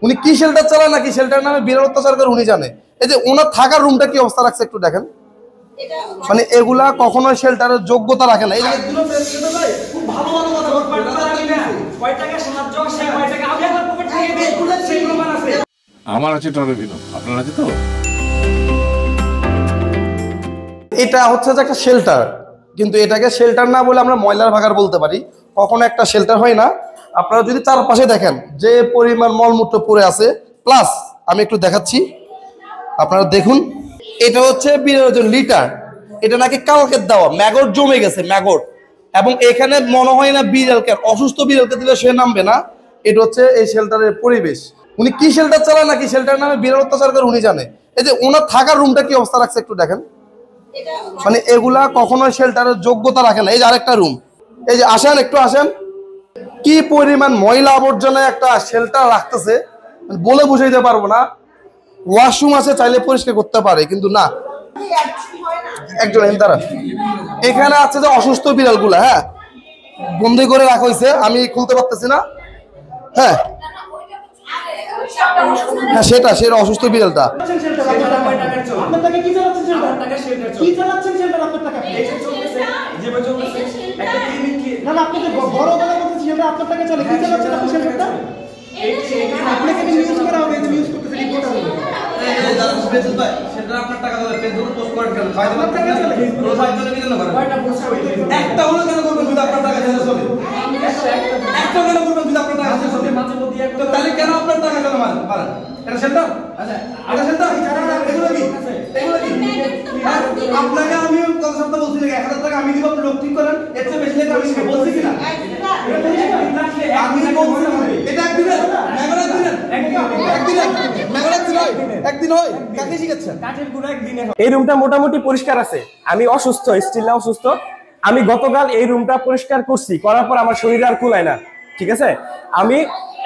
উনি কি শেল্টার চালায় নাকি শেল্টার নামে বিরাট অত্যাচার করে উনি জানে। এই যে ওনার থাকার রুমটা কি অবস্থা রাখছে একটু দেখেন, মানে এগুলা কখনোই শেল্টারের যোগ্যতা রাখে না। আমার আছে টরেভিনো, আপনার আছে তো? এটা হচ্ছে যে একটা শেল্টার, কিন্তু এটাকে শেল্টার না বলে আমরা ময়লার ভাগার বলতে পারি, কখনো একটা শেল্টার হয় না। আপনারা যদি চারপাশে দেখেন যে পরিমাণ মলমূত্র পড়ে আছে, প্লাস আমি একটু দেখাচ্ছি আপনারা দেখুন, এটা হচ্ছে বিরাজন লিটার, এটা নাকি কালকের দেওয়া, ম্যাগট জমে গেছে ম্যাগট। এবং এখানে মনে হয় না বিড়ালকে, অসুস্থ বিড়ালকে দিলে সে নামবে না। এটা হচ্ছে এই শেল্টারের পরিবেশ। উনি কি শেল্টার চালায় নাকি শেল্টার নামে বিরাট অত্যাচার করে উনি জানে। এই যে ওনার থাকার রুমটা কি অবস্থা রাখছে একটু দেখেন, মানে এগুলা কখনোই শেল্টারের যোগ্যতা রাখে না। এই যে আরেকটা রুম, এই যে আসেন একটু আসেন, কি পরিমাণ ময়লা আবর্জনা একটা শেল্টার রাখতেছে বলে বুঝাইতে পারবো না। ওয়াশরুম আছে, চাইলে পরিষ্কার করতে পারে, কিন্তু না। একজন দ্বারা এখানে আছে যে অসুস্থ বিড়ালগুলা, হ্যাঁ বন্দি করে রাখা হয়েছে, আমি খুলতে পারতেছি না। হ্যাঁ হ্যাঁ সেটা অসুস্থ বিড়ালটা। আপনাকে আমি কত সপ্তাহ বলছি 1000 টাকা আমি দিব, আপনি লোক ঠিক করেন, এর চেয়ে বেশি লেগে আমি বলছি কিনা? আমি বলছি এটা একদিন হয় কাকে শিখাচ্ছেন? এই রুমটা মোটামুটি পরিষ্কার আছে। আমি অসুস্থ, স্টিল অসুস্থ। আমি গতকাল এই রুমটা পরিষ্কার করছি, করার পর আমার শরীর আর কুলায় না, ঠিক আছে? আমি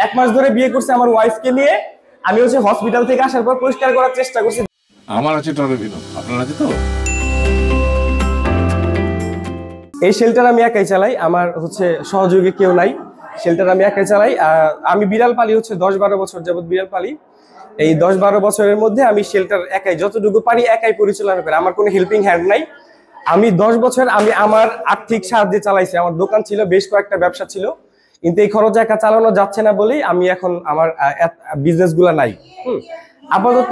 1 মাস ধরে বিয়ে করছি আমার ওয়াইফকে নিয়ে। আমি হচ্ছে হসপিটাল থেকে আসার পর পরিষ্কার করার চেষ্টা করছি। আমার আছে টরেভিনো, আপনার আছে তো? এই শেল্টার আমি একাই চালাই, আমার হচ্ছে সহযোগী কেউ নাই। শেল্টার আমি একাই চালাই। আমি বিড়াল পালি হচ্ছে 10-12 বছর যাবত বিড়াল পালি। এই 10-12 বছরের মধ্যে আমি শেল্টার একাই যতটুকু পারি একাই পরিচালনা করি, আমার কোনো হেল্পিং হ্যান্ড নাই। আমি 10 বছর আমি আমার আর্থিক সাহায্যে চালাইছি। আমার দোকান ছিল, বেশ কয়েকটা ব্যবসা ছিল, কিন্তু এই খরচ একা চালানো যাচ্ছে না বলেই আমি এখন আমার বিজনেসগুলো নাই। আপাতত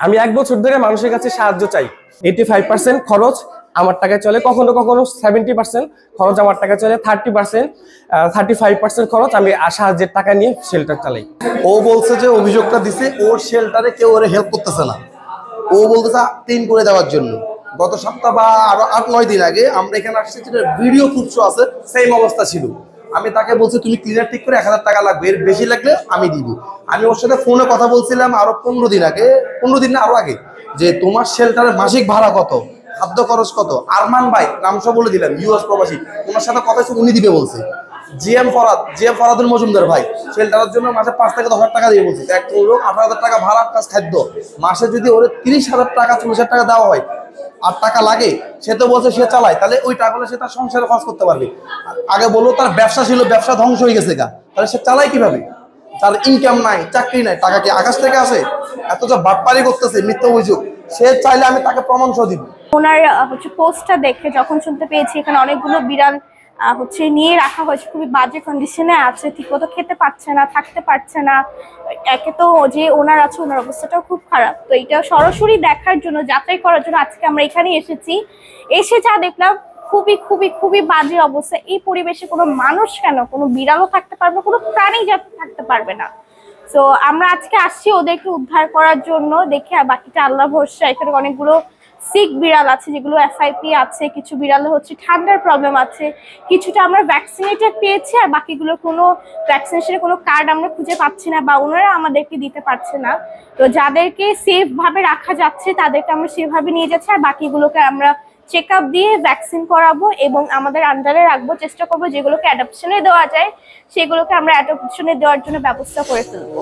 আমি 1 বছর ধরে মানুষের কাছে সাহায্য চাই। 85% খরচ আমার টাকায় চলে, কখনো কখনো 70% খরচ আমার টাকায় চলে, 35% খরচ আমি সাহায্যের টাকা নিয়ে শেল্টার চালাই। ও বলছে যে অভিযোগটা দিছে ওর শেল্টারে কেউ ওরে হেল্প করতেছে না, ও বলতেছে ক্লিন করে দেওয়ার জন্য। গত সপ্তাহ বা আরো 8-9 দিন আগে আমরা এখানে আসছি, ভিডিও প্রুফ আছে, সেম অবস্থা ছিল। আমি তাকে বলছি তুমি ক্লিনার ঠিক করে 1000 টাকা লাগবে, এর বেশি লাগলে আমি দিব। আমি ওর সাথে ফোনে কথা বলছিলাম আরো 15 দিন আগে, 15 দিন না আরো আগে, যে তোমার শেল্টারের মাসিক ভাড়া কত, খাদ্য খরচ কত। আরমান ভাই নামসব বলে দিলাম, ইউএস প্রবাসী, ওনার সাথে কথা হচ্ছে, উনি দিবে বলছে। জিএম ফরাদুল মজুমদার ভাই শেল্টারের জন্য মাসে 5 থেকে 10,000 টাকা দিয়ে বলছে। এক লোক 18,000 টাকা ভাড়া প্লাস খাদ্য, মাসে যদি ওর 30,000 টাকা 40,000 টাকা দেওয়া হয় আর টাকা লাগে, সে তো বলছে সে চালায়, তাহলে ওই টাকাগুলো সে তার সংসারে খরচ করতে পারবে। আগে বললো তার ব্যবসা ছিল, ব্যবসা ধ্বংস হয়ে গেছে গা, তাহলে সে চালায় কিভাবে? তার ইনকাম নাই, চাকরি নাই, টাকা কি আকাশ থেকে আসে? এত যা বাটপারি করতেছে, মিথ্যা অভিযোগ, সে চাইলে আমি তাকে প্রমাণ সহ দিব। ওনার হচ্ছে পোস্টটা দেখে যখন শুনতে পেয়েছি এখানে অনেকগুলো বিড়াল হচ্ছে নিয়ে রাখা হয়েছে, খুবই বাজে কন্ডিশনে আছে, ঠিকমতো খেতে পারছে না, থাকতে পারছে না। একে তো যে ওনার আছে ওনার অবস্থাটাও খুব খারাপ। তো এটা সরাসরি দেখার জন্য, যাচাই করার জন্য আজকে আমরা এখানে এসেছি। এসে যা দেখলাম খুবই খুবই খুবই বাজে অবস্থা। এই পরিবেশে কোনো মানুষ কেন, কোনো বিড়ালও থাকতে পারবে না, কোনো প্রাণী যাতে থাকতে পারবে না। তো আমরা আজকে আসছি ওদেরকে উদ্ধার করার জন্য, দেখে বাকিটা আল্লাহ ভরসা। এখানে অনেকগুলো সিক বিড়াল আছে যেগুলো এসআইপি আছে, কিছু বিড়ালে হচ্ছে ঠান্ডার প্রবলেম আছে, কিছুটা আমরা ভ্যাকসিনেটেড পেয়েছি, আর বাকিগুলো কোনো ভ্যাকসিনেশনের কোনো কার্ড আমরা খুঁজে পাচ্ছি না বা ওনারা আমাদেরকে দিতে পারছে না। তো যাদেরকে সেফভাবে রাখা যাচ্ছে তাদেরকে আমরা সেভাবে নিয়ে যাচ্ছি, আর বাকিগুলোকে আমরা চেক আপ দিয়ে ভ্যাকসিন করাবো এবং আমাদের আন্ডারে রাখবো। চেষ্টা করবো যেগুলোকে অ্যাডপশনে দেওয়া যায় সেগুলোকে আমরা অ্যাডপশনে দেওয়ার জন্য ব্যবস্থা করে ফেলবো।